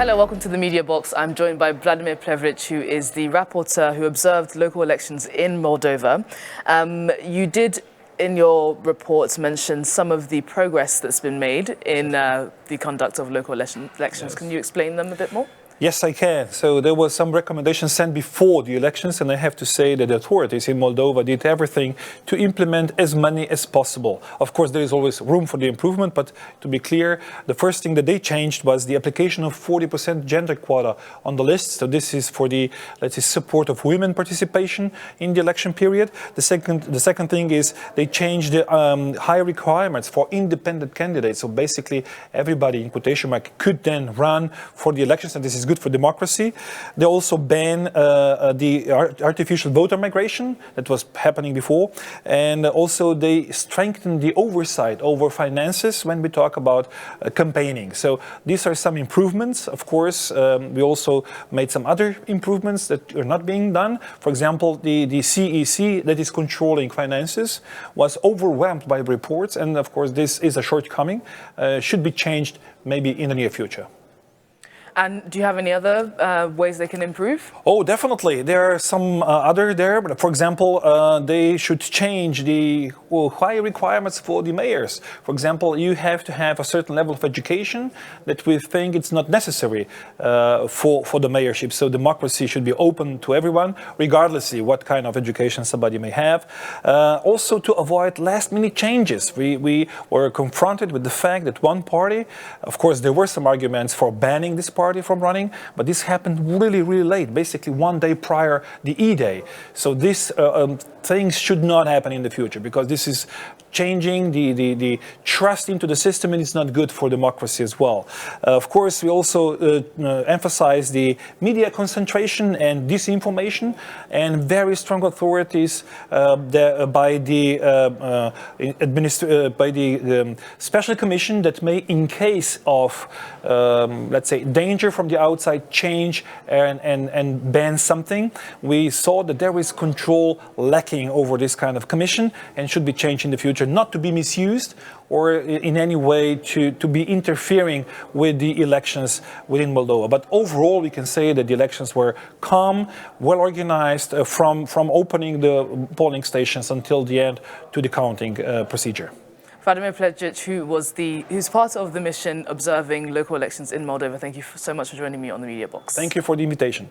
Hello, welcome to the Media Box. I'm joined by Vladimir PREBILIC, who is the rapporteur who observed local elections in Moldova. You did, in your reports, mention some of the progress that's been made in the conduct of local elections. Yes. Can you explain them a bit more? Yes, I can. So there was some recommendations sent before the elections, and I have to say that the authorities in Moldova did everything to implement as many as possible. Of course, there is always room for the improvement, but to be clear, the first thing that they changed was the application of 40% gender quota on the list. So this is for the, let's say, support of women participation in the election period. The second thing is they changed the high requirements for independent candidates. So basically, everybody in quotation mark could then run for the elections, and this is good for democracy. They also ban the artificial voter migration that was happening before, and also they strengthen the oversight over finances when we talk about campaigning. So these are some improvements. Of course, we also made some other improvements that are not being done. For example, the CEC that is controlling finances was overwhelmed by reports, and of course this is a shortcoming, should be changed maybe in the near future. And do you have any other ways they can improve? Oh, definitely. There are some other there. But for example, they should change the high requirements for the mayors. For example, you have to have a certain level of education that we think it's not necessary for the mayorship. So democracy should be open to everyone, regardless of what kind of education somebody may have. Also to avoid last-minute changes. We were confronted with the fact that one party, of course, there were some arguments for banning this party from running, but this happened really late, basically one day prior the E-Day. So these things should not happen in the future, because this is changing the trust into the system, and it's not good for democracy as well. Of course, we also emphasize the media concentration and disinformation, and very strong authorities by the special commission that may, in case of let's say danger from the outside, change and ban something. We saw that there is control lacking over this kind of commission, and should be changed in the future, not to be misused or in any way to be interfering with the elections within Moldova. But overall, we can say that the elections were calm, well organized, from opening the polling stations until the end to the counting procedure. Vladimir PREBILIC, who's part of the mission observing local elections in Moldova, thank you so much for joining me on the Media Box. Thank you for the invitation.